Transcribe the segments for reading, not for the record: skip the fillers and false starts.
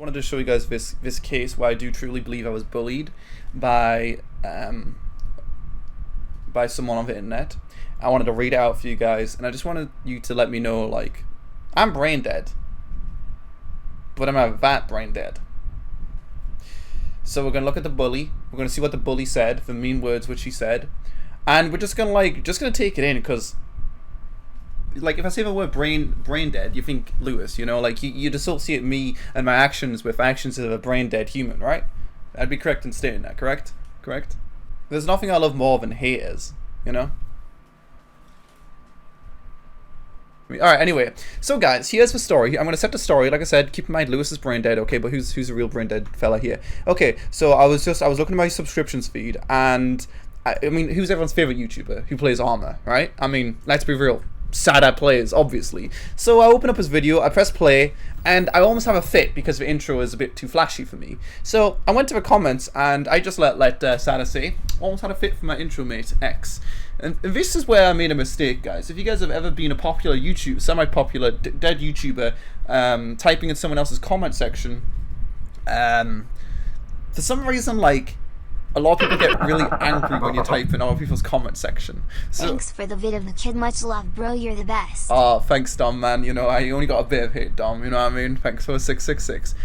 Wanted to show you guys this case where I do truly believe I was bullied by someone on the internet. I wanted to read it out for you guys, and I just wanted you to let me know, like, I'm brain dead, but I'm not that brain dead. So we're gonna look at the bully. We're gonna see what the bully said, the mean words which he said, and we're just gonna take it in, because, like, if I say the word brain dead, you think Lewis, you know, like you associate me and my actions with actions of a brain dead human, right? I'd be correct in stating that, correct? Correct? There's nothing I love more than haters, you know? Alright, anyway. So guys, here's the story. I'm gonna set the story. Like I said, keep in mind Lewis is brain dead, okay, but who's the real brain dead fella here? Okay, so I was looking at my subscriptions feed, and I mean, who's everyone's favorite YouTuber who plays Armor, right? I mean, let's be real. Sad players, obviously. So I open up his video, I press play, and I almost have a fit because the intro is a bit too flashy for me. So I went to the comments and I just let Sada say, almost had a fit for my intro mate, X. And this is where I made a mistake, guys. If you guys have ever been a popular YouTuber, semi-popular, dead YouTuber, typing in someone else's comment section, for some reason, like, a lot of people get really angry when you type in other people's comment section. So, thanks for the vid of the kid, much love, bro, you're the best. Oh, thanks, Dom, man. You know, I only got a bit of hate, Dom, you know what I mean? Thanks for 666.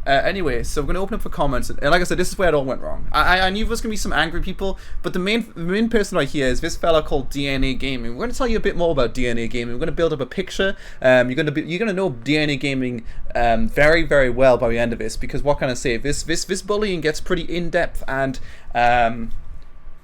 Anyway, so we're going to open up for comments, and like I said, this is where it all went wrong. I knew there was going to be some angry people, but the main person right here is this fella called DNA Gaming. We're going to tell you a bit more about DNA Gaming. We're going to build up a picture. You're going to know DNA Gaming very, very well by the end of this, because what can I say? This bullying gets pretty in-depth, and I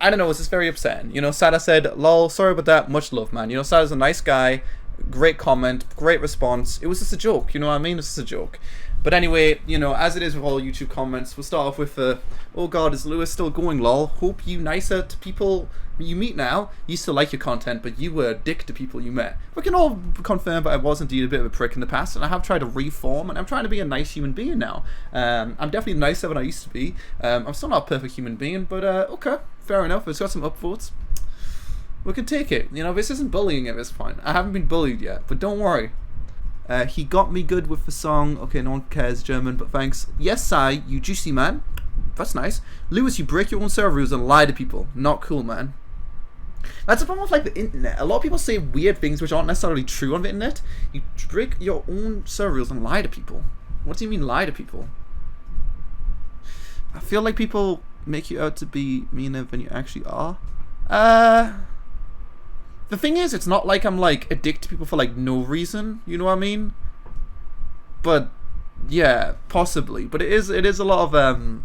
don't know, it's just very upsetting. You know, Sada said, lol, sorry about that, much love, man. You know, Sada's a nice guy, great comment, great response. It was just a joke, you know what I mean? It's just a joke. But anyway, you know, as it is with all YouTube comments, we'll start off with, oh god, is Lewis still going, lol? Hope you nicer to people you meet now. You still like your content, but you were a dick to people you met. We can all confirm that I was indeed a bit of a prick in the past, and I have tried to reform, and I'm trying to be a nice human being now. I'm definitely nicer than I used to be. I'm still not a perfect human being, but okay, fair enough. It's got some upvotes. We can take it. You know, this isn't bullying at this point. I haven't been bullied yet, but don't worry. He got me good with the song. Okay, no one cares German, but thanks. Yes, Sai, you juicy man. That's nice. Lewis, you break your own server rules and lie to people. Not cool, man. That's the problem with, like, the internet. A lot of people say weird things which aren't necessarily true on the internet. You break your own server rules and lie to people. What do you mean lie to people? I feel like people make you out to be meaner than you actually are. The thing is, it's not like I'm, like, addicted to people for, like, no reason, you know what I mean? But, yeah, possibly. But it is a lot of,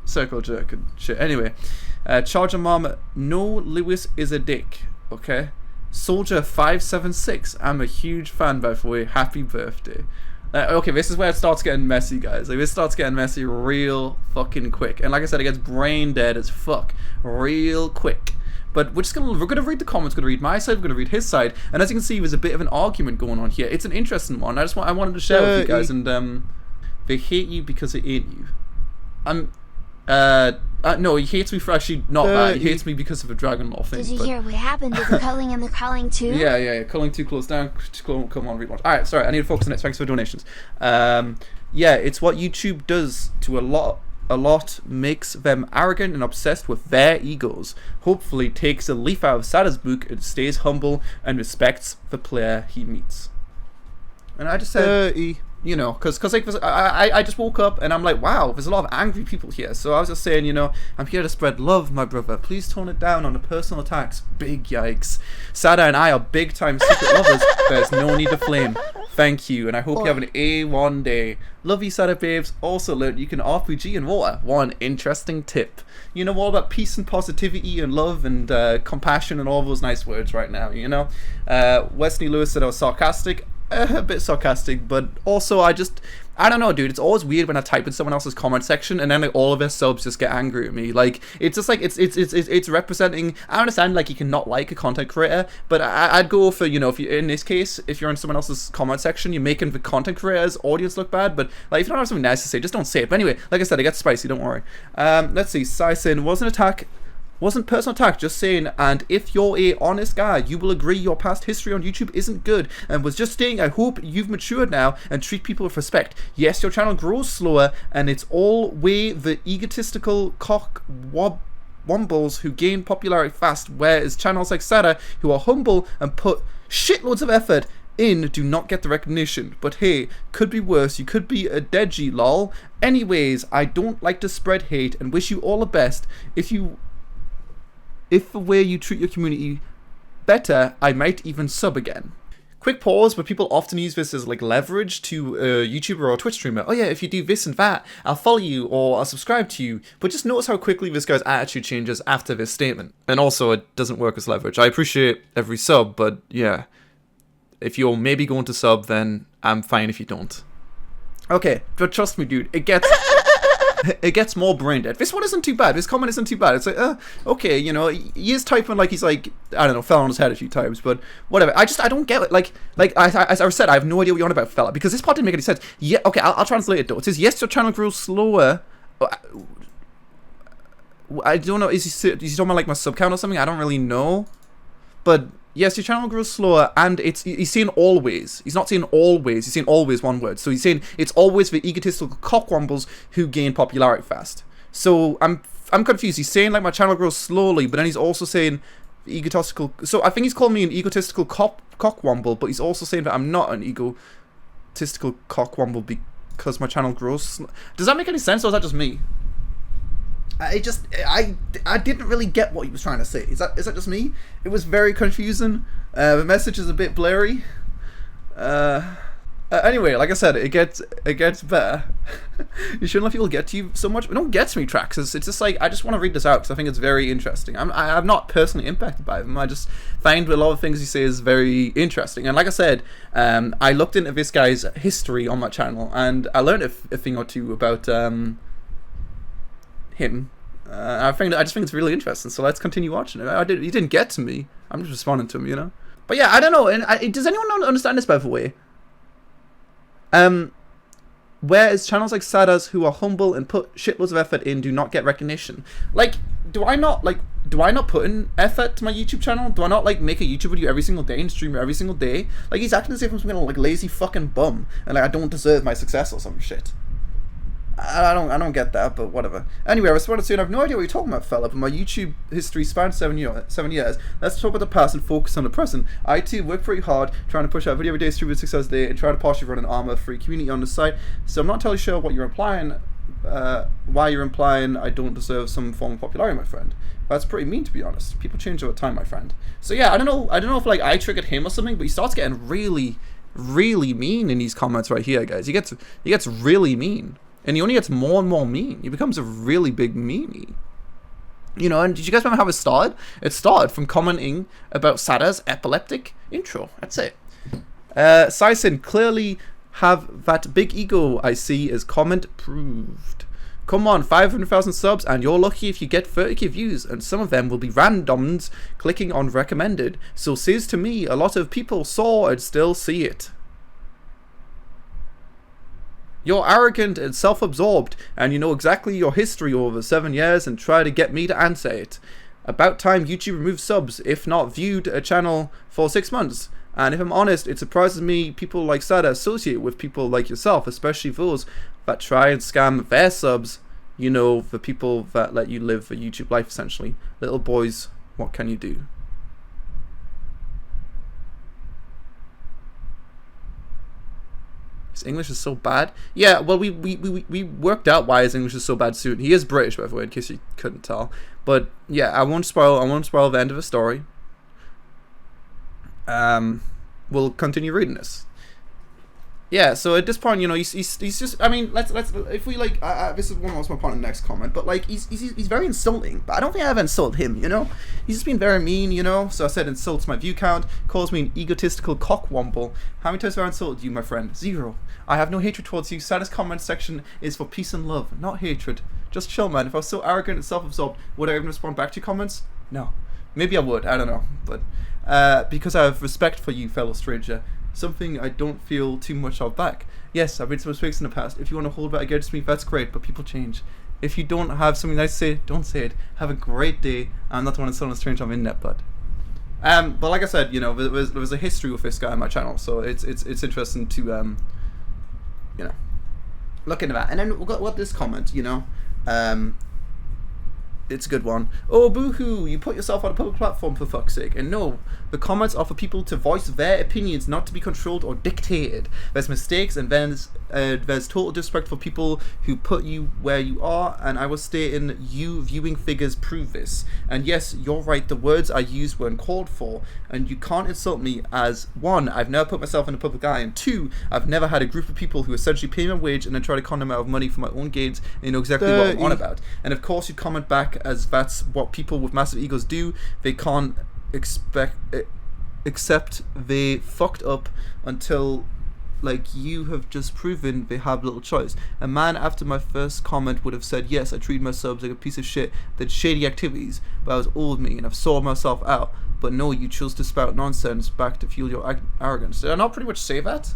circle jerk and shit. Anyway, Charger Mom, no, Lewis is a dick, okay? Soldier576, I'm a huge fan, by the way, happy birthday. Okay, this is where it starts getting messy, guys. Like, this starts getting messy real fucking quick. And like I said, it gets brain dead as fuck real quick. But we're gonna read the comments, we're gonna read my side, we're gonna read his side, and as you can see, there's a bit of an argument going on here. It's an interesting one. I wanted to share with you guys, and they hate you because they ain't you. No, he hates me for actually not that. He hates me because of a Dragon Law thing. Did you hear what happened to the culling and the calling too? Yeah. Culling too close down. Come on, relaunch. Alright, sorry, I need to focus on it. Thanks for donations. Yeah, it's what YouTube does to a lot, makes them arrogant and obsessed with their egos. Hopefully takes a leaf out of Sada's book and stays humble and respects the player he meets. And I just said, you know, because like, I just woke up and I'm like, wow, there's a lot of angry people here. So I was just saying, you know, I'm here to spread love, my brother. Please tone it down on the personal attacks. Big yikes. Sada and I are big time secret lovers. There's no need to flame. Thank you, and I hope you have an A1 day. Love you, Sada babes. Also learned you can RPG in water. One interesting tip. You know, all about peace and positivity and love and compassion and all those nice words right now, you know. Wesley Lewis said I was sarcastic. A bit sarcastic, but also I don't know, dude. It's always weird when I type in someone else's comment section and then like all of their subs just get angry at me. Like, it's just like it's representing. I understand, like, you can not like a content creator, but I'd go for, you know, if you, in this case, if you're in someone else's comment section, you're making the content creator's audience look bad. But like, if you don't have something nice to say, just don't say it. But anyway, like I said, it gets spicy. Don't worry. Let's see. Sison was an attack Wasn't personal attack, just saying, and if you're a honest guy, you will agree your past history on YouTube isn't good, and was just saying I hope you've matured now and treat people with respect. Yes, your channel grows slower, and it's all way the egotistical wombles who gain popularity fast, whereas channels like Sada, who are humble and put shitloads of effort in, do not get the recognition. But hey, could be worse, you could be a deadgy lol. Anyways, I don't like to spread hate and wish you all the best. If the way you treat your community better, I might even sub again. Quick pause, but people often use this as like leverage to a YouTuber or a Twitch streamer. Oh yeah, if you do this and that, I'll follow you or I'll subscribe to you. But just notice how quickly this guy's attitude changes after this statement. And also, it doesn't work as leverage. I appreciate every sub, but yeah. If you're maybe going to sub, then I'm fine if you don't. Okay, but trust me, dude, it gets more brain dead. This one isn't too bad. This comment isn't too bad. It's like, okay, you know, he is typing like he's like, I don't know, fell on his head a few times, but whatever. I don't get it. Like as I said, I have no idea what you're on about, fella, because this part didn't make any sense. Yeah, okay, I'll translate it though. It says, yes, your channel grows slower. I don't know, is he talking about like my sub count or something? I don't really know. But yes, your channel grows slower, and he's saying always. He's not saying always, he's saying always one word. So he's saying it's always the egotistical cockwombles who gain popularity fast. So I'm confused. He's saying like my channel grows slowly, but then he's also saying egotistical. So I think he's calling me an egotistical cockwomble, but he's also saying that I'm not an egotistical cockwomble because my channel grows. Does that make any sense, or is that just me? I didn't really get what he was trying to say. Is that just me? It was very confusing. The message is a bit blurry. Anyway, like I said, it gets better. You shouldn't let people get to you so much. It don't get to me, tracks. It's just like, I just want to read this out because I think it's very interesting. I'm not personally impacted by them. I just find a lot of things he says is very interesting. And like I said, I looked into this guy's history on my channel, and I learned a thing or two about him. I just think it's really interesting, so let's continue watching it. He didn't get to me. I'm just responding to him, you know. But yeah, I don't know. And does anyone understand this, by the way? Whereas channels like Sada's, who are humble and put shitloads of effort in, do not get recognition. Like, do I not put in effort to my YouTube channel? Do I not like make a YouTube video every single day and stream every single day? Like, he's acting as if I'm some kind of like lazy fucking bum and like I don't deserve my success or some shit. I don't get that, but whatever. Anyway, I responded to, and I have no idea what you're talking about, fella, but my YouTube history spans 7 years. Let's talk about the past and focus on the present. I too work pretty hard, trying to push out video every day, stream with 6 hours a day, and try to partially run an armor-free community on the site. So I'm not entirely sure what you're implying, why you're implying I don't deserve some form of popularity, my friend. That's pretty mean, to be honest. People change over time, my friend. So yeah, I don't know if like I triggered him or something, but he starts getting really, really mean in these comments right here, guys. He gets really mean. And he only gets more and more mean. He becomes a really big meanie. You know, and did you guys remember how it started? It started from commenting about Sada's epileptic intro. That's it. Saisen, clearly have that big ego I see as comment proved. Come on, 500,000 subs, and you're lucky if you get 30k views, and some of them will be randoms clicking on recommended. So says to me, a lot of people saw and still see it. You're arrogant and self-absorbed, and you know exactly your history over 7 years and try to get me to answer it. About time YouTube removed subs, if not viewed a channel for 6 months. And if I'm honest, it surprises me people like Sada associate with people like yourself, especially those that try and scam their subs. You know, the people that let you live a YouTube life, essentially. Little boys, what can you do? His English is so bad. Yeah, well, we worked out why his English is so bad soon. He is British, by the way, in case you couldn't tell. But yeah, I won't spoil the end of the story. We'll continue reading this. Yeah, so at this point, you know, he's just, I mean, let's if we like, this is one of my point in the next comment, but like, he's very insulting, but I don't think I ever insulted him, you know, he's just been very mean, you know, so I said insults my view count, calls me an egotistical cockwomble. How many times have I insulted you, my friend? 0. I have no hatred towards you. Saddest comment section is for peace and love, not hatred. Just chill, man. If I was so arrogant and self-absorbed, would I even respond back to your comments? No. Maybe I would, I don't know, but because I have respect for you, fellow stranger. Something I don't feel too much of back. Yes, I've made some mistakes in the past. If you want to hold that against me, that's great, but people change. If you don't have something nice to say, don't say it. Have a great day. I'm not the one that's telling a strange on internet, but like I said, you know, there was a history with this guy on my channel, so it's interesting to you know, look into that. And then we've got this comment, you know, it's a good one. Oh, boo-hoo, you put yourself on a public platform, for fuck's sake. And no, the comments are for people to voice their opinions, not to be controlled or dictated. There's mistakes, and there's total disrespect for people who put you where you are, and I was stating you viewing figures prove this. And yes, you're right, the words I used weren't called for, and you can't insult me as, 1, I've never put myself in a public eye, and 2, I've never had a group of people who essentially pay my wage and then try to con them out of money for my own gains, and you know exactly what I'm on about. And of course you comment back as that's what people with massive egos do. They can't accept they fucked up until, like you have just proven, they have little choice. A man after my first comment would have said, yes, I treated my subs like a piece of shit, did shady activities, but I was old me and I've sold myself out. But no, you chose to spout nonsense back to fuel your arrogance. Did I not pretty much say that?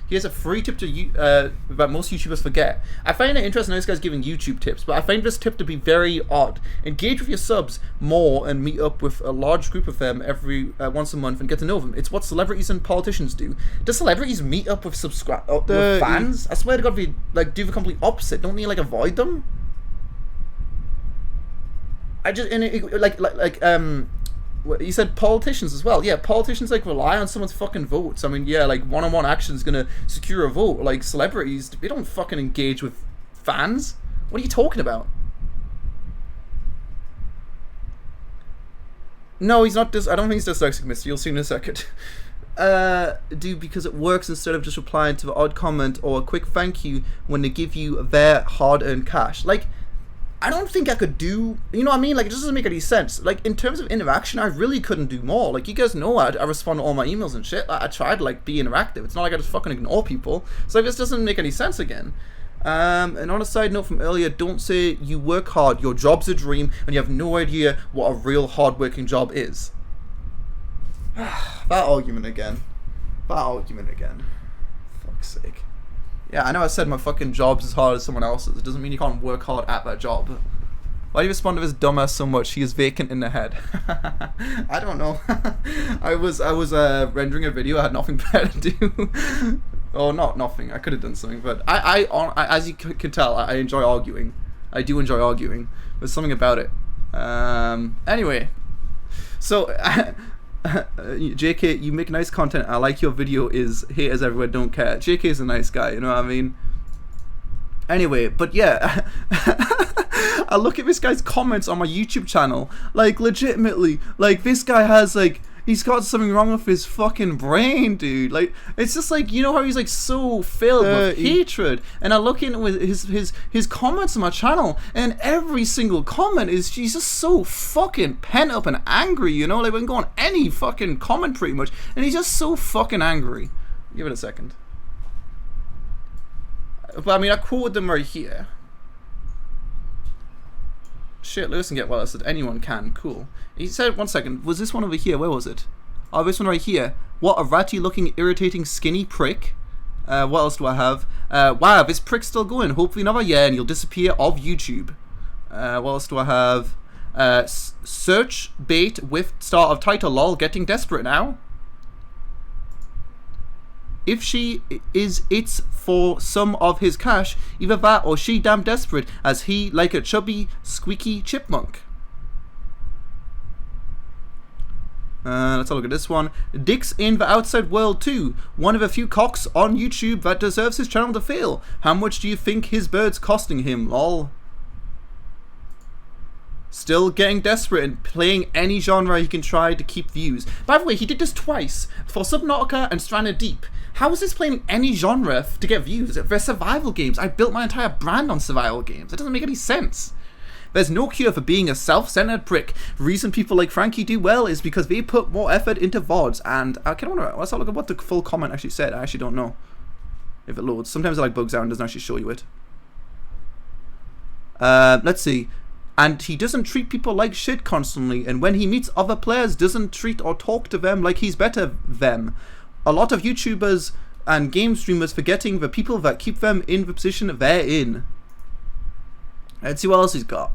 Here's a free tip to you that most YouTubers forget. I find it interesting this guy's giving YouTube tips, but I find this tip to be very odd. Engage with your subs more and meet up with a large group of them every once a month and get to know them. It's what celebrities and politicians do. Do celebrities meet up with with fans? I swear to God, they like do the complete opposite. Don't they like avoid them? I just you said politicians as well. Yeah, politicians like rely on someone's fucking votes. I mean, yeah, like one-on-one action is gonna secure a vote. Like celebrities, they don't fucking engage with fans. What are you talking about? No, he's not. I don't think he's dyslexic, mister. You'll see in a second. Do because it works instead of just replying to the odd comment or a quick thank you when they give you their hard-earned cash. Like, I don't think I could do, you know what I mean? Like, it just doesn't make any sense. Like, in terms of interaction, I really couldn't do more. Like, you guys know I respond to all my emails and shit. I try to, like, be interactive. It's not like I just fucking ignore people. So, like, this doesn't make any sense again. And on a side note from earlier, don't say you work hard, your job's a dream, and you have no idea what a real hard-working job is. That argument again. Fuck's sake. Yeah, I know I said my fucking job's as hard as someone else's. It doesn't mean you can't work hard at that job. Why do you respond to this dumbass so much? He is vacant in the head. I don't know. I was rendering a video. I had nothing better to do. Oh, not nothing. I could have done something, but I as you can tell, I enjoy arguing. I do enjoy arguing. There's something about it. Anyway, so. JK, you make nice content. I like your video is haters everywhere don't care. JK is a nice guy, you know what I mean? Anyway, but yeah, I look at this guy's comments on my YouTube channel, like legitimately, like this guy has like, he's got something wrong with his fucking brain, dude. Like, it's just like, you know how he's like so filled with hatred, and I look into his comments on my channel, and every single comment is, he's just so fucking pent up and angry, you know? Like, we can go on any fucking comment pretty much, and he's just so fucking angry. Give it a second. But I mean, I quoted them right here. Shit, Lewis can get well. I said anyone can. Cool. He said, 1 second. Was this one over here? Where was it? Oh, this one right here. What a ratty looking, irritating, skinny prick. What else do I have? Wow, this prick's still going. Hopefully another year and you'll disappear off YouTube. What else do I have? Search bait with start of title lol. Getting desperate now. If she is it's for some of his cash, either that or she damn desperate as he like a chubby, squeaky chipmunk. Let's have a look at this one. Dicks in the outside world too. One of a few cocks on YouTube that deserves his channel to fail. How much do you think his bird's costing him, lol? Still getting desperate and playing any genre he can try to keep views. By the way, he did this twice, for Subnautica and Stranded Deep. How is this playing any genre to get views? They're survival games. I built my entire brand on survival games. It doesn't make any sense. There's no cure for being a self-centered prick. The reason people like Frankie do well is because they put more effort into VODs. And I kind of wonder, let's have a look at what the full comment actually said. I actually don't know if it loads. Sometimes it like bugs out and doesn't actually show you it. Let's see. And he doesn't treat people like shit constantly, and when he meets other players doesn't treat or talk to them like he's better them. A lot of YouTubers and game streamers forgetting the people that keep them in the position they're in. Let's see what else he's got.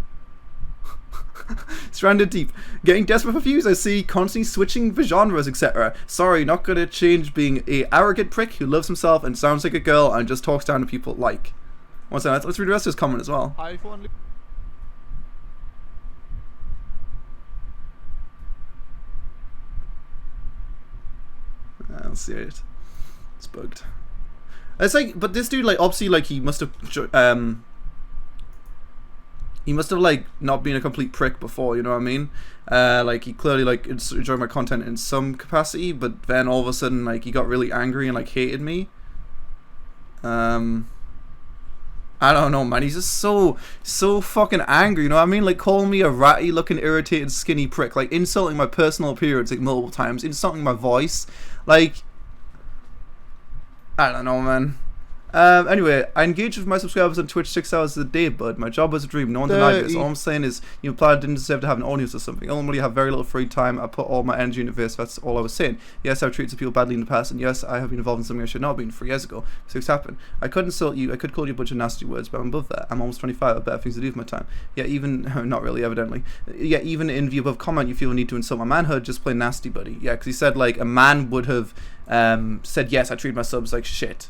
Stranded deep. Getting desperate for views, I see. Constantly switching the genres, etc. Sorry, not gonna change being a arrogant prick who loves himself and sounds like a girl and just talks down to people like. One second, let's read the rest of his comment as well. iPhone. I'll see it. It's bugged. It's like, but this dude, like, obviously, like, he must have like not been a complete prick before, you know what I mean? Like, he clearly like enjoyed my content in some capacity, but then all of a sudden, like, he got really angry and like hated me. I don't know, man. He's just so fucking angry, you know what I mean? Like, calling me a ratty looking, irritated, skinny prick, like insulting my personal appearance like multiple times, insulting my voice, like, I don't know, man. Anyway, I engage with my subscribers on Twitch 6 hours a day, bud. My job was a dream. No one denied this. All I'm saying is, you implied I didn't deserve to have an audience or something. Ultimately, I have very little free time. I put all my energy into this. That's all I was saying. Yes, I've treated some people badly in the past, and yes, I have been involved in something I should not have been 3 years ago. So it's happened. I could insult you. I could call you a bunch of nasty words, but I'm above that. I'm almost 25. I have better things to do with my time. Yeah, even not really, evidently. Yeah, even in the above comment, you feel the need to insult my manhood. Just plain nasty, buddy. Yeah, because he said like a man would have said yes. I treat my subs like shit.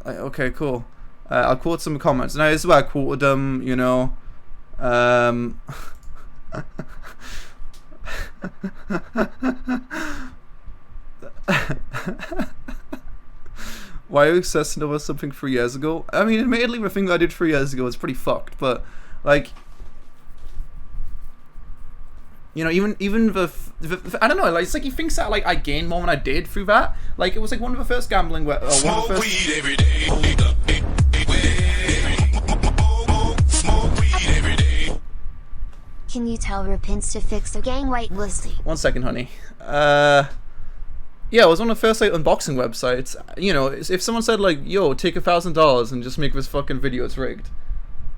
Like, okay, cool. I'll quote some comments. Now, this is where I quoted them, you know. Why are you obsessing over something 3 years ago? I mean, admittedly, the thing that I did 3 years ago was pretty fucked, but, like, you know, even the I don't know, like, it's like he thinks that, like, I gained more than I did through that. Like, it was like one of the first gambling where, one of the first... Weed every day. Can you tell Repents to fix the gang whitelisting? 1 second, honey. Yeah, it was one of the first like unboxing websites. You know, if someone said like, "Yo, take $1,000 and just make this fucking video," it's rigged.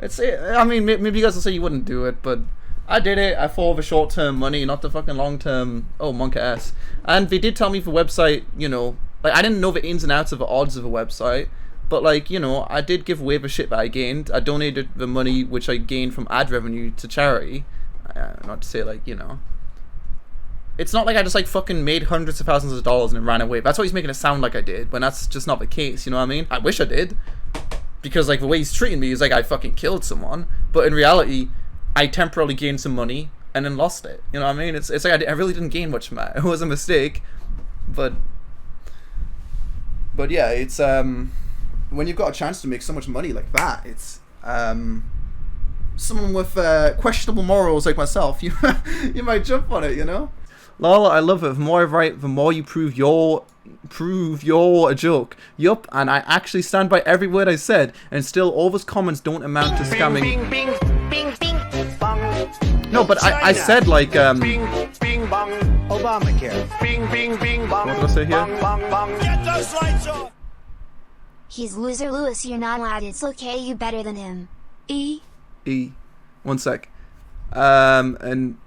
I mean, maybe you guys will say you wouldn't do it, but I did it. I thought of the short-term money, not the fucking long-term. Oh, monk ass. And they did tell me the website. You know, like I didn't know the ins and outs of the odds of a website. But, like, you know, I did give away the shit that I gained. I donated the money which I gained from ad revenue to charity. Not to say, like, you know. It's not like I just, like, fucking made hundreds of thousands of dollars and then ran away. That's what he's making it sound like I did, when that's just not the case, you know what I mean? I wish I did. Because, like, the way he's treating me is like I fucking killed someone. But in reality, I temporarily gained some money and then lost it. You know what I mean? It's like I really didn't gain much from that. It was a mistake. But yeah, it's, when you've got a chance to make so much money like that, it's someone with questionable morals like myself, you might jump on it, you know. Lol, I love it. The more I write, the more you prove you're a joke. Yup, and I actually stand by every word I said, and still all those comments don't amount to scamming. Bing, bing, bing, bing, bing. No, but I said like bing, bing, bong. Obamacare. Bing, bing, bing, bong. What did I say here? Get those lights off. He's loser Lewis, you're not allowed. It's okay, you better than him. E. 1 sec. And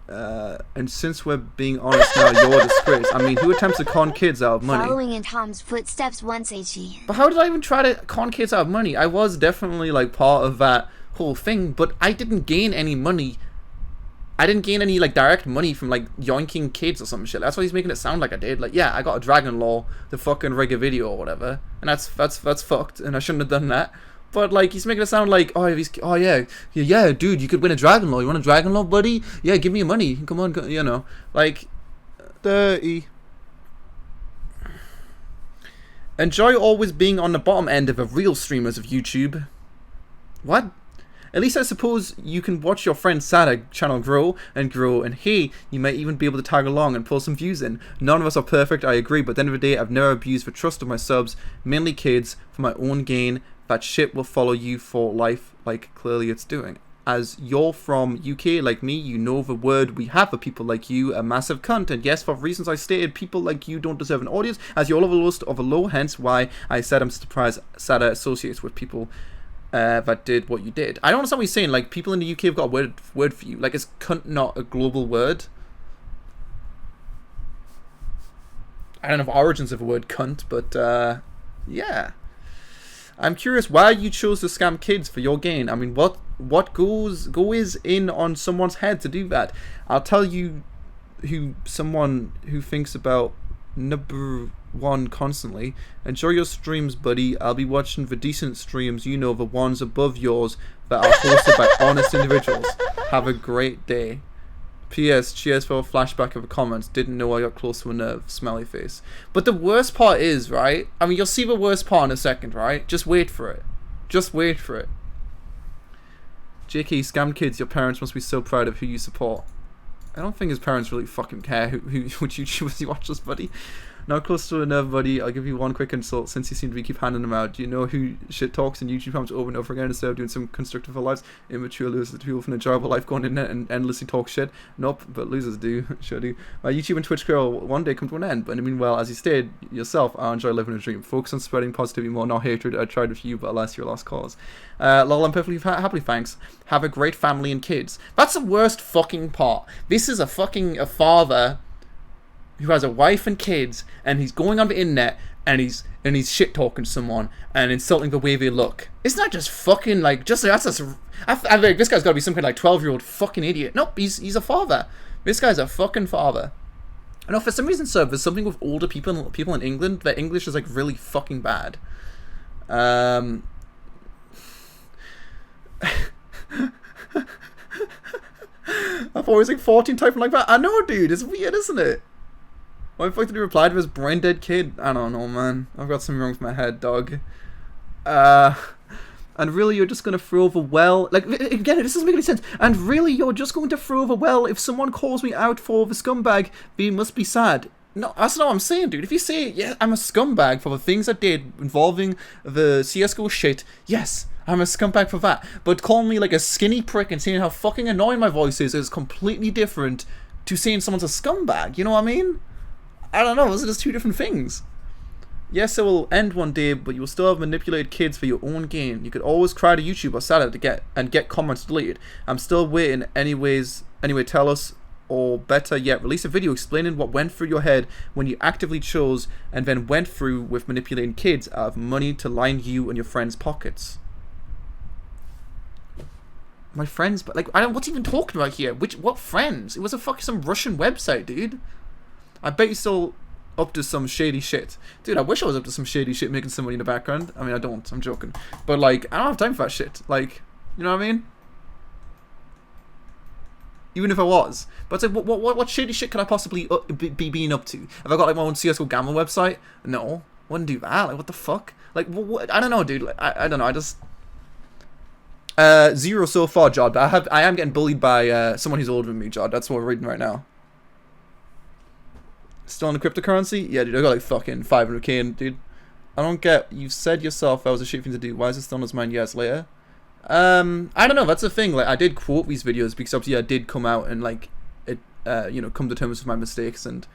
since we're being honest now, you're a disgrace. I mean, who attempts to con kids out of money? Following in Tom's footsteps once HE. But how did I even try to con kids out of money? I was definitely like part of that whole thing, but I didn't gain any money. I didn't gain any like direct money from like yoinking kids or some shit. That's why he's making it sound like I did. Like, yeah, I got a Dragon Law to fucking rig a video or whatever, and that's fucked, and I shouldn't have done that. But like he's making it sound like, oh yeah, dude, you could win a Dragon Law. You want a Dragon Law, buddy? Yeah, give me your money. Come on, you know, like dirty. Enjoy always being on the bottom end of the real streamers of YouTube. What? At least I suppose you can watch your friend Sada channel grow, and hey, you might even be able to tag along and pull some views in. None of us are perfect, I agree, but at the end of the day, I've never abused the trust of my subs, mainly kids, for my own gain. That shit will follow you for life, like clearly it's doing. As you're from UK like me, you know the word we have for people like you, a massive cunt. And yes, for reasons I stated, people like you don't deserve an audience, as you're all of a list of a low, hence why I said I'm surprised Sada associates with people that did what you did. I don't understand what you're saying. Like, people in the UK have got a word for you. Like, is cunt not a global word? I don't know the origins of the word cunt, but yeah. I'm curious why you chose to scam kids for your gain. I mean, what goes in on someone's head to do that? I'll tell you someone who thinks about number one constantly. Enjoy your streams, buddy. I'll be watching the decent streams, the ones above yours that are hosted by honest individuals. Have a great day. P.S. Cheers for a flashback of a comment. Didn't know I got close to a nerve. Smiley face. But the worst part is, right? I mean, you'll see the worst part in a second, right? Just wait for it. Just wait for it. JK, scammed kids. Your parents must be so proud of who you support. I don't think his parents really fucking care which YouTubers you watch this, buddy. Now close to a nerve, buddy. I'll give you one quick insult since you seem to keep handing them out. Do you know who shit talks in YouTube comments over and over again instead of doing some constructive lives? Immature losers do an enjoyable life going in it and endlessly talk shit. Nope, but losers do. Sure do. My YouTube and Twitch career will one day come to an end, but I mean, well, as you stated yourself, I enjoy living a dream. Focus on spreading positivity more, not hatred. I tried with you, but alas, you're a lost cause. Lol, I'm perfectly happily, thanks. Have a great family and kids. That's the worst fucking part. This is a father who has a wife and kids, and he's going on the internet and he's shit talking someone and insulting the way they look. Isn't that just fucking like I think this guy's got to be some kind of like 12-year-old fucking idiot. Nope, he's a father. This guy's a fucking father. I know for some reason, sir, there's something with older people in England that English is like really fucking bad. I thought it was like 14 typing like that. I know, dude. It's weird, isn't it? Why the fuck did he reply to his brain dead kid? I don't know, man. I've got something wrong with my head, dog. And really, you're just gonna throw the well. Like, again, this doesn't make any sense. And really, you're just going to throw the well. If someone calls me out for the scumbag, they must be sad. No, that's not what I'm saying, dude. If you say, yeah, I'm a scumbag for the things I did involving the CSGO shit, yes, I'm a scumbag for that. But calling me like a skinny prick and saying how fucking annoying my voice is completely different to saying someone's a scumbag. You know what I mean? I don't know, those are just two different things. Yes, it will end one day, but you will still have manipulated kids for your own gain. You could always cry to YouTube or Saturday to get comments deleted. I'm still waiting anyway, tell us, or better yet, release a video explaining what went through your head when you actively chose and then went through with manipulating kids out of money to line you and your friends' pockets. My friends, but like, I don't, what's he even talking about here? What friends? It was a fucking some Russian website, dude. I bet you're still up to some shady shit. Dude, I wish I was up to some shady shit making some money in the background. I mean, I don't. I'm joking. But, like, I don't have time for that shit. Like, you know what I mean? Even if I was. But it's like, what shady shit could I possibly be being up to? Have I got, like, my own CSGO gambling website? No. Wouldn't do that. Like, what the fuck? Like, what? I don't know, dude. Like, I don't know. I just... 0 so far, Jod. I am getting bullied by someone who's older than me, Jod. That's what we're reading right now. Still on the cryptocurrency? Yeah, dude, I got like fucking 500k, dude. I don't get, you said yourself that was a shit thing to do. Why is it still on his mind years later? I don't know, that's the thing. Like, I did quote these videos because obviously I did come out and like, it, come to terms with my mistakes and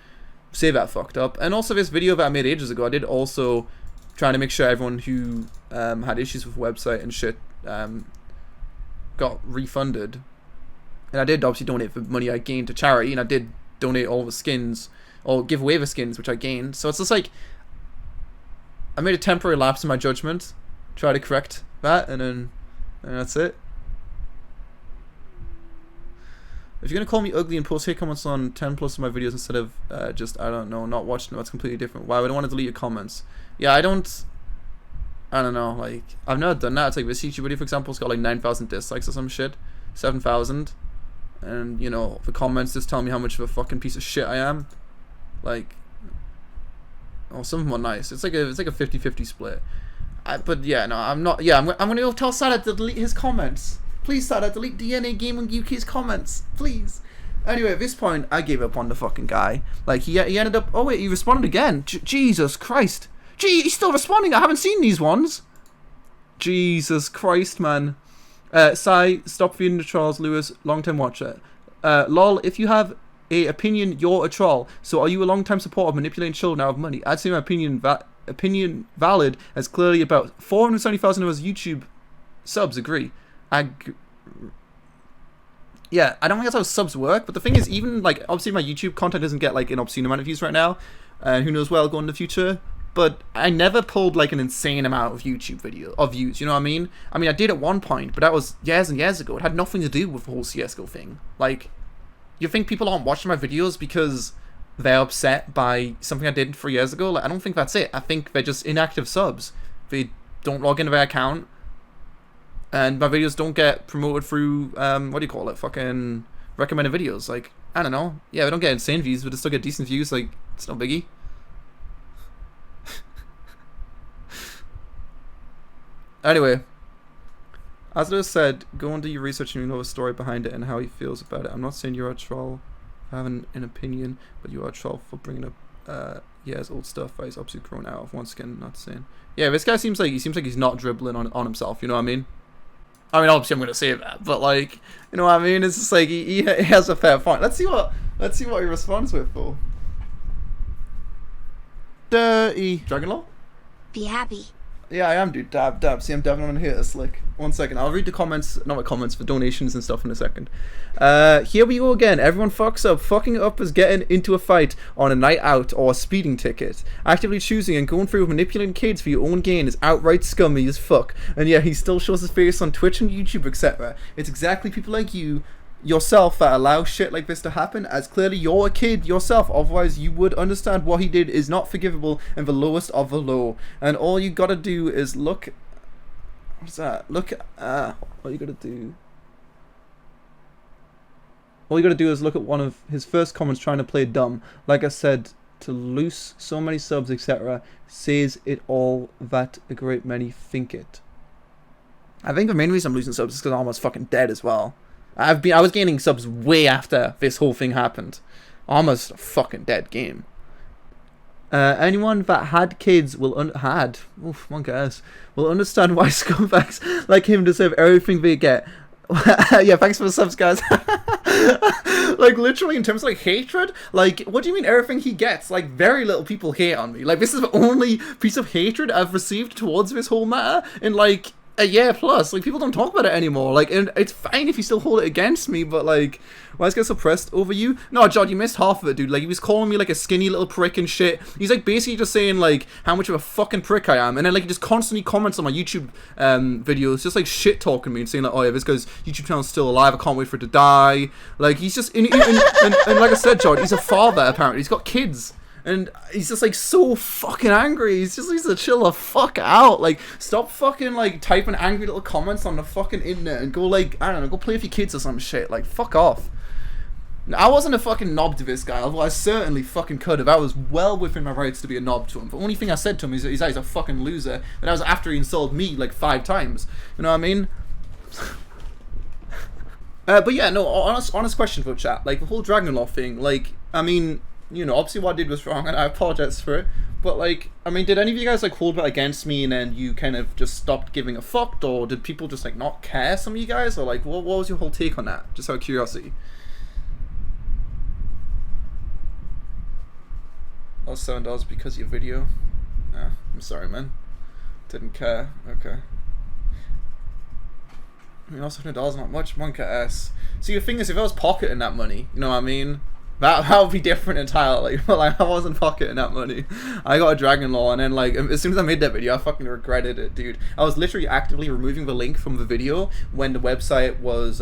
say that I fucked up. And also this video that I made ages ago, I did also try to make sure everyone who had issues with the website and shit got refunded. And I did obviously donate the money I gained to charity, and I did donate all the skins, or give away the skins which I gained. So it's just like, I made a temporary lapse in my judgment, try to correct that, and that's it. If you're gonna call me ugly and post hate comments on 10 plus of my videos instead of just, I don't know, not watching them, that's completely different. Why would I want to delete your comments? Yeah, I don't know, like, I've never done that. It's like this YouTube video, for example, it's got like 9,000 dislikes or some shit, 7,000, and you know, the comments just tell me how much of a fucking piece of shit I am. Like, oh, some of them are nice. It's like a 50-50 split. But yeah, no, I'm not. Yeah, I'm gonna go tell Sada to delete his comments. Please, Sada, delete DNA Gaming UK's comments, please. Anyway, at this point, I gave up on the fucking guy. Like, he ended up. Oh wait, he responded again. Jesus Christ. Gee, he's still responding. I haven't seen these ones. Jesus Christ, man. Sai, stop feeding the trolls, Lewis. Long-time watcher. Lol, if you have a opinion, you're a troll. So are you a long-time supporter of manipulating children out of money? I'd say my opinion valid, as clearly about 470,000 of us YouTube subs agree. Yeah, I don't think that's how subs work, but the thing is, even like, obviously my YouTube content doesn't get like an obscene amount of views right now, and who knows where I'll go in the future. but I never pulled like an insane amount of YouTube views, you know what I mean? I mean, I did at one point, but that was years and years ago. It had nothing to do with the whole CSGO thing. Like, you think people aren't watching my videos because they're upset by something I did 3 years ago? Like, I don't think that's it. I think they're just inactive subs. They don't log into their account, and my videos don't get promoted through, what do you call it, fucking recommended videos. Like, I don't know. Yeah, they don't get insane views, but they still get decent views. Like, it's no biggie. Anyway, as I said, go and do your research and you know the story behind it and how he feels about it. I'm not saying you're a troll for having an opinion, but you are a troll for bringing up years old stuff that he's obviously grown out of. Once again, not saying. Yeah, this guy seems like he's not dribbling on himself. You know what I mean? I mean, obviously I'm gonna say that, but like, you know what I mean? It's just like he has a fair point. Let's see what he responds with, though. Dirty Dragon Law. Be happy. Yeah, I am, dude. Dab. See, I'm dabbing on here. It's like, 1 second. I'll read the comments, not my comments, for donations and stuff in a second. Here we go again. Everyone fucks up. Fucking up is getting into a fight on a night out or a speeding ticket. Actively choosing and going through with manipulating kids for your own gain is outright scummy as fuck. And yeah, he still shows his face on Twitch and YouTube, etc. It's exactly people like you, yourself, that allow shit like this to happen, as clearly you're a kid yourself, otherwise you would understand what he did is not forgivable and the lowest of the low, and all you gotta do is look, what's that, all you gotta do is look at one of his first comments trying to play dumb. Like I said, to lose so many subs, etc. says it all that a great many think it. I think the main reason I'm losing subs is because I'm almost fucking dead as well. I was gaining subs way after this whole thing happened. Almost a fucking dead game. Anyone that had kids will understand why scumbags like him deserve everything they get. Yeah, thanks for the subs, guys. Like, literally, in terms of, like, hatred, like, what do you mean everything he gets? Like, very little people hate on me. Like, this is the only piece of hatred I've received towards this whole matter in, like, a year plus. Like, people don't talk about it anymore. Like, and it's fine if you still hold it against me, but like, why is this so pressed over you? No, John, you missed half of it, dude. Like, he was calling me like a skinny little prick and shit. He's like basically just saying like how much of a fucking prick I am, and then like he just constantly comments on my YouTube videos, just like shit talking me and saying like, oh yeah, this guy's YouTube channel's still alive, I can't wait for it to die. Like, he's just and like I said, John, he's a father apparently. He's got kids. And he's just like so fucking angry. He's just needs to chill the fuck out. Like, stop fucking like typing angry little comments on the fucking internet and go like, I don't know, go play with your kids or some shit. Like, fuck off. I wasn't a fucking knob to this guy, although I certainly fucking could have. I was well within my rights to be a knob to him. The only thing I said to him is that he's a fucking loser. And that was after he insulted me like 5 times. You know what I mean? But yeah, no, honest question for chat. Like, the whole Dragon Law thing, like, I mean, you know, obviously what I did was wrong, and I apologize for it. But, like, I mean, did any of you guys, like, hold it against me, and then you kind of just stopped giving a fuck? Or did people just, like, not care, some of you guys? Or, like, what was your whole take on that? Just out of curiosity. Oh, $7 because of your video? Nah, I'm sorry, man. Didn't care. Okay. I mean, also $100 not much. Monka ass. See, the thing is, if I was pocketing that money, you know what I mean? That would be different entirely. But like, I wasn't pocketing that money. I got a Dragon Law, and then like, as soon as I made that video, I fucking regretted it, dude. I was literally actively removing the link from the video when the website was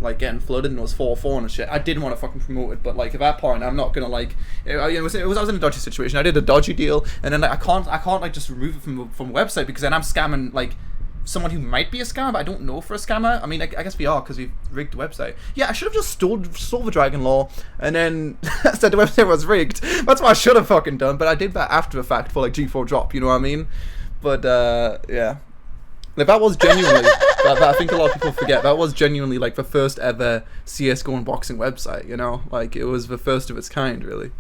like getting flooded and it was 404 and shit. I didn't want to fucking promote it, but like at that point, I'm not gonna like. I was in a dodgy situation. I did a dodgy deal, and then like I can't like just remove it from the website because then I'm scamming like someone who might be a scammer, but I don't know for a scammer. I mean, I guess we are because we've rigged the website. Yeah, I should have just stole the Dragon Law and then said the website was rigged. That's what I should have fucking done, but I did that after the fact for like G4 drop, you know what I mean? But yeah. Like, that was genuinely, that I think a lot of people forget, that was genuinely like the first ever CSGO unboxing website, you know? Like, it was the first of its kind, really.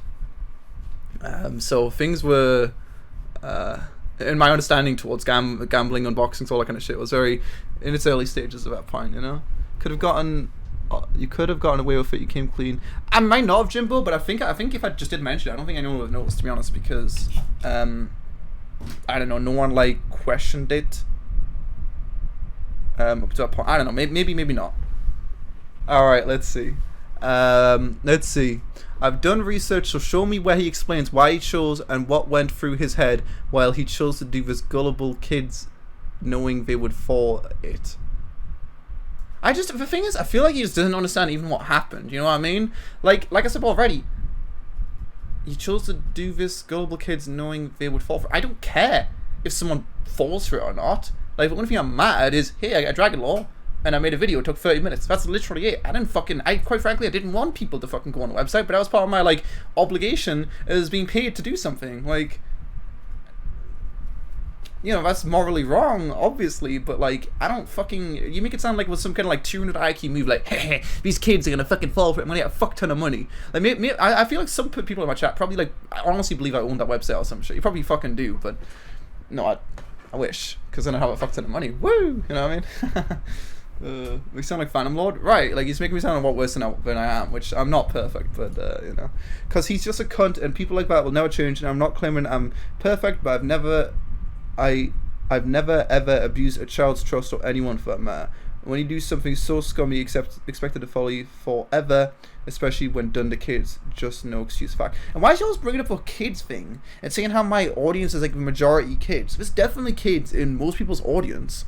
So things were, in my understanding towards gambling, unboxings, all that kind of shit was very in its early stages at that point, you know? You could have gotten away with it, you came clean. I might not have, Jimbo, but I think if I just did mention it, I don't think anyone would have noticed, to be honest, because, I don't know, no one, like, questioned it. Up to that point. I don't know, maybe not. Alright, let's see. I've done research, so show me where he explains why he chose and what went through his head while he chose to do this gullible kids knowing they would fall it. The thing is, I feel like he just doesn't understand even what happened, you know what I mean? Like I said already, he chose to do this gullible kids knowing they would fall for it. I don't care if someone falls for it or not. Like, the only thing I'm mad at is, hey, I got Dragon Law, and I made a video, it took 30 minutes. That's literally it. Quite frankly, I didn't want people to fucking go on the website, but that was part of my, like, obligation as being paid to do something. Like, you know, that's morally wrong, obviously, but, like, I don't fucking... You make it sound like it was some kind of, like, 200 IQ move, like, hey, these kids are gonna fucking fall for it, I'm gonna get a fuck ton of money. Like, I feel like some people in my chat probably, like, I honestly believe I own that website or some shit. You probably fucking do, but... No, I wish, because then I have a fuck ton of money. Woo! You know what I mean? We sound like Phantom Lord? Right, like, he's making me sound a lot worse than I am, which I'm not perfect, but, you know. Because he's just a cunt, and people like that will never change, and I'm not claiming I'm perfect, but I've never ever abused a child's trust or anyone for that matter. When you do something so scummy, expected to follow you forever, especially when done to kids, just no excuse fact. And why is you always bringing up a kids thing and saying how my audience is like the majority kids? There's definitely kids in most people's audience.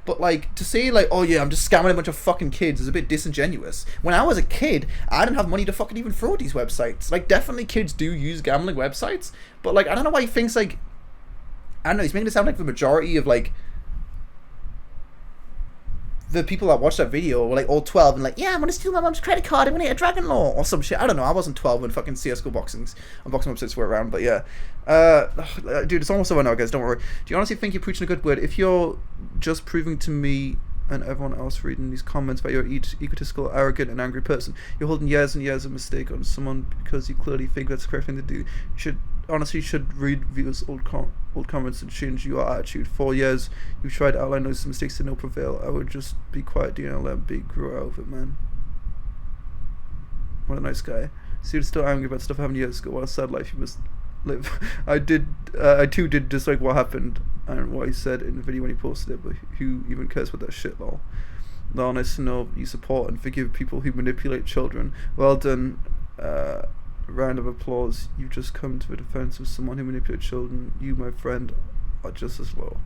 But, like, to say, like, oh yeah, I'm just scamming a bunch of fucking kids is a bit disingenuous. When I was a kid, I didn't have money to fucking even throw these websites. Like, definitely kids do use gambling websites, but, like, I don't know why he thinks, like, I don't know, he's making it sound like the majority of, like, the people that watched that video were, like, all 12 and, like, yeah, I'm gonna steal my mom's credit card, I'm gonna get a Dragon Law, or some shit. I don't know, I wasn't 12 when fucking CSGO unboxing websites were around, but yeah. Dude, it's almost over now, guys, don't worry. Do you honestly think you're preaching a good word? If you're just proving to me and everyone else reading these comments that you're egotistical, arrogant, and angry person, you're holding years and years of mistake on someone because you clearly think that's the correct thing to do. You should read viewers' old comments and change your attitude. 4 years you've tried to outline those mistakes to no prevail. I would just be quiet, Dino, and let him be, grow out of it, man. What a nice guy. So you're still angry about stuff happened years ago. What a sad life you must live. I too did dislike what happened and what he said in the video when he posted it, but who even cares about that shit, lol. Lol, nice to know you support and forgive people who manipulate children. Well done. Round of applause. You've just come to the defense of someone who manipulates children. You, my friend, are just as low.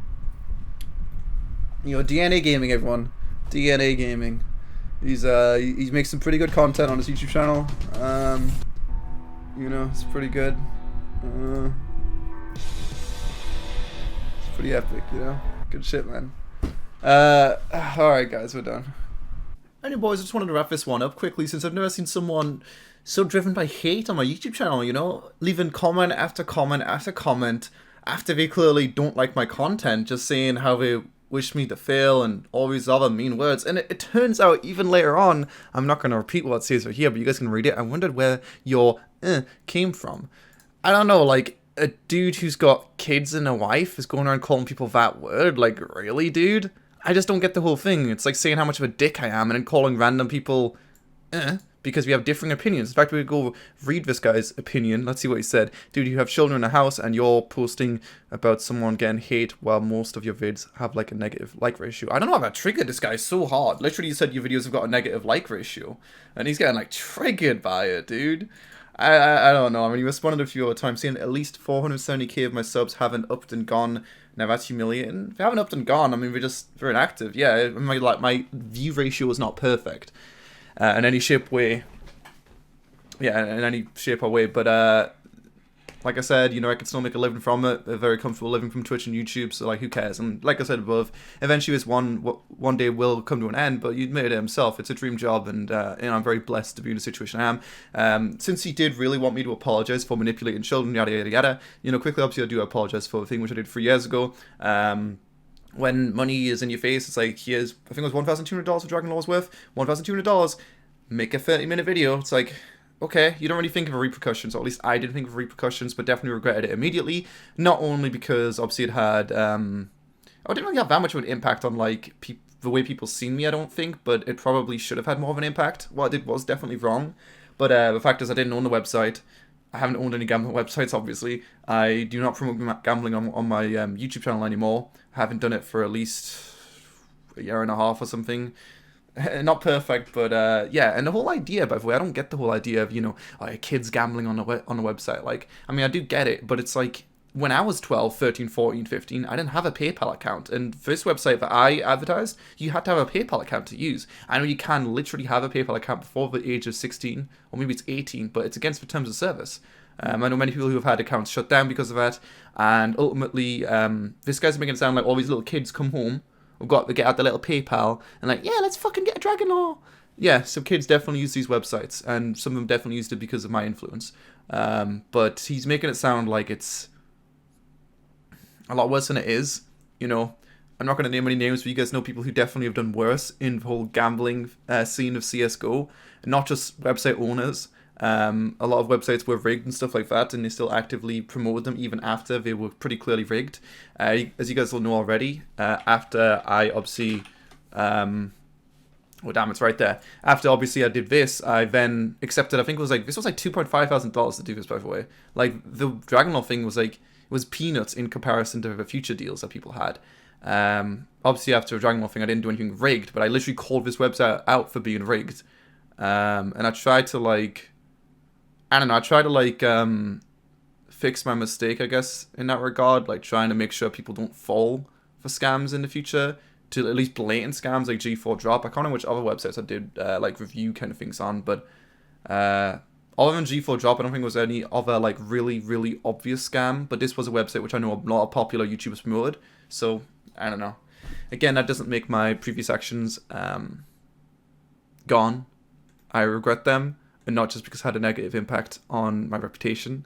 You know, DNA Gaming, everyone. DNA Gaming. He makes some pretty good content on his YouTube channel. You know, it's pretty good. It's pretty epic, you know? Good shit, man. Alright, guys, we're done. Anyway, boys, I just wanted to wrap this one up quickly since I've never seen someone so driven by hate on my YouTube channel, you know? Leaving comment after comment after comment after they clearly don't like my content, just saying how they wish me to fail and all these other mean words. And it turns out, even later on, I'm not going to repeat what it says right here, but you guys can read it. I wondered where your came from. I don't know, like, a dude who's got kids and a wife is going around calling people that word? Like, really, dude? I just don't get the whole thing. It's like saying how much of a dick I am and then calling random people because we have differing opinions. In fact, we go read this guy's opinion. Let's see what he said. Dude, you have children in the house and you're posting about someone getting hate while most of your vids have like a negative like ratio. I don't know how that triggered this guy so hard. Literally, you said your videos have got a negative like ratio and he's getting like triggered by it, dude. I don't know. I mean, he responded a few other times saying at least 470k of my subs haven't upped and gone. Now that's humiliating. If they haven't upped and gone, I mean, they're inactive. Yeah, my view ratio is not perfect in any shape way. Yeah, in any shape or way. But like I said, you know, I can still make a living from it. A very comfortable living from Twitch and YouTube. So like, who cares? And like I said above, eventually this one day will come to an end. But you made it himself. It's a dream job, and you know, I'm very blessed to be in the situation I am. Since he did really want me to apologize for manipulating children, yada yada yada. You know, quickly, obviously, I do apologize for the thing which I did 3 years ago. When money is in your face, it's like, here's, I think it was $1,200 for Dragon Law's worth. $1,200. Make a 30-minute video. It's like, okay, you don't really think of repercussions, or at least I didn't think of repercussions, but definitely regretted it immediately. Not only because, obviously, it had, I didn't really have that much of an impact on, like, the way people seen me, I don't think, but it probably should have had more of an impact. What I did was definitely wrong, but the fact is I didn't own the website. I haven't owned any gambling websites, obviously. I do not promote gambling on my YouTube channel anymore. I haven't done it for at least a year and a half or something. Not perfect, but yeah. And the whole idea, by the way, I don't get the whole idea of, kids gambling on on a website. Like, I mean, I do get it, but it's like, when I was 12, 13, 14, 15, I didn't have a PayPal account. And for this website that I advertised, you had to have a PayPal account to use. I know you can literally have a PayPal account before the age of 16, or maybe it's 18, but it's against the terms of service. I know many people who have had accounts shut down because of that. And ultimately, this guy's making it sound like all these little kids come home, they get out their little PayPal, and like, yeah, let's fucking get a Dragon Law. Yeah, some kids definitely use these websites, and some of them definitely used it because of my influence. But he's making it sound like it's a lot worse than it is. I'm not going to name any names, but you guys know people who definitely have done worse in the whole gambling scene of CSGO, and not just website owners. A lot of websites were rigged and stuff like that, and they still actively promoted them even after they were pretty clearly rigged. As you guys will know already, after I obviously... oh damn, it's right there. After obviously I did this, I then accepted, I think this was like $2,500 to do this, by the way. Like, the Dragon Law thing was like, it was peanuts in comparison to the future deals that people had. Obviously after a Dragon Law thing, I didn't do anything rigged, but I literally called this website out for being rigged. And I tried to fix my mistake, I guess, in that regard, like trying to make sure people don't fall for scams in the future, to at least blatant scams like G4 Drop. I can't remember which other websites I did like review kind of things on, but other than G4 Drop, I don't think there was any other like really, really obvious scam, but this was a website which I know a lot of popular YouTubers promoted, so I don't know. Again, that doesn't make my previous actions gone. I regret them, and not just because it had a negative impact on my reputation,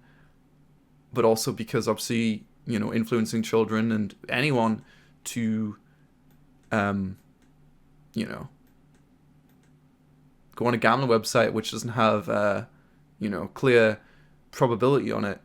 but also because obviously, influencing children and anyone to, go on a gambling website which doesn't have, clear probability on it.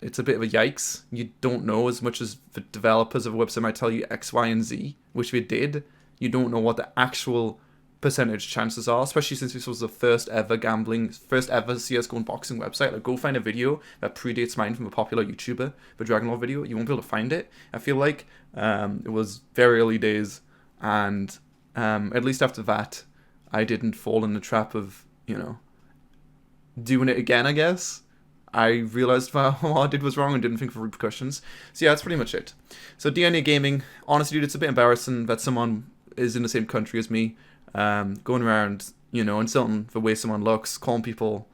It's a bit of a yikes. You don't know, as much as the developers of a website might tell you X, Y, and Z, which they did. You don't know what the actual percentage chances are, especially since this was the first ever CSGO unboxing website. Like, go find a video that predates mine from a popular YouTuber, the Dragon Law video. You won't be able to find it. I feel like it was very early days, and at least after that, I didn't fall in the trap of, doing it again, I guess. I realized what I did was wrong and didn't think of repercussions. So yeah, that's pretty much it. So DNA Gaming, honestly, dude, it's a bit embarrassing that someone is in the same country as me, going around, insulting the way someone looks, calling people,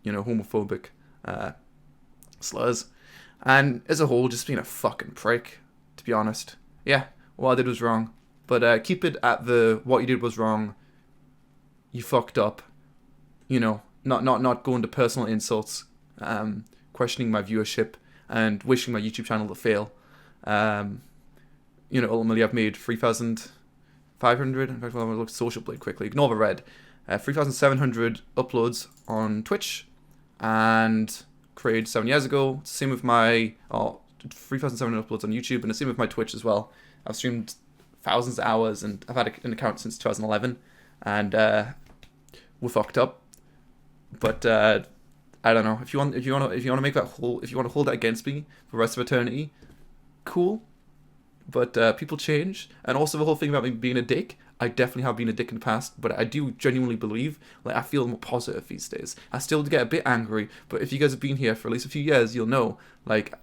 homophobic slurs, and as a whole, just being a fucking prick, to be honest. Yeah, what I did was wrong, but keep it at what you did was wrong. You fucked up, not going to personal insults, questioning my viewership and wishing my YouTube channel to fail. Ultimately I've made 3,500, in fact, I'll look Social Blade quickly, ignore the red, 3,700 uploads on Twitch, and created 7 years ago. Same with my 3,700 uploads on YouTube, and the same with my Twitch as well. I've streamed thousands of hours, and I've had an account since 2011, and we're fucked up. But I don't know, if you want to make that whole, if you want to hold that against me for the rest of eternity, cool. But people change, and also the whole thing about me being a dick, I definitely have been a dick in the past, but I do genuinely believe, I feel more positive these days. I still get a bit angry, but if you guys have been here for at least a few years, you'll know,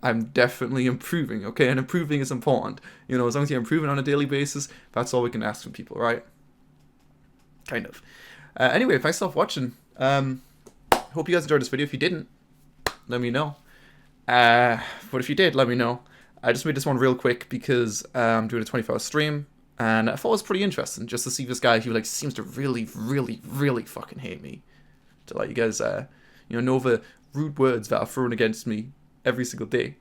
I'm definitely improving, okay? And improving is important. As long as you're improving on a daily basis, that's all we can ask from people, right? Kind of. Anyway, thanks for watching. Hope you guys enjoyed this video. If you didn't, let me know. But if you did, let me know. I just made this one real quick because I'm doing a 24-hour stream, and I thought it was pretty interesting just to see this guy who seems to really, really, really fucking hate me. To let you guys know the rude words that are thrown against me every single day.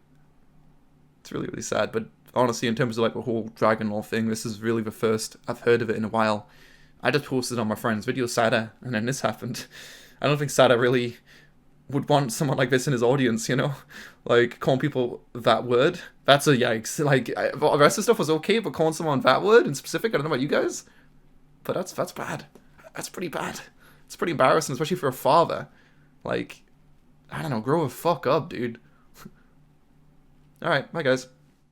It's really, really sad. But honestly, in terms of the whole Dragon Law thing, this is really the first I've heard of it in a while. I just posted on my friend's video, Sada, and then this happened. I don't think Sada really would want someone like this in his audience, calling people that word. That's a yikes. The rest of the stuff was okay, but calling someone that word in specific, I don't know about you guys, but that's bad. That's pretty bad. It's pretty embarrassing, especially for a father. I don't know, grow the fuck up, dude. Alright, bye guys.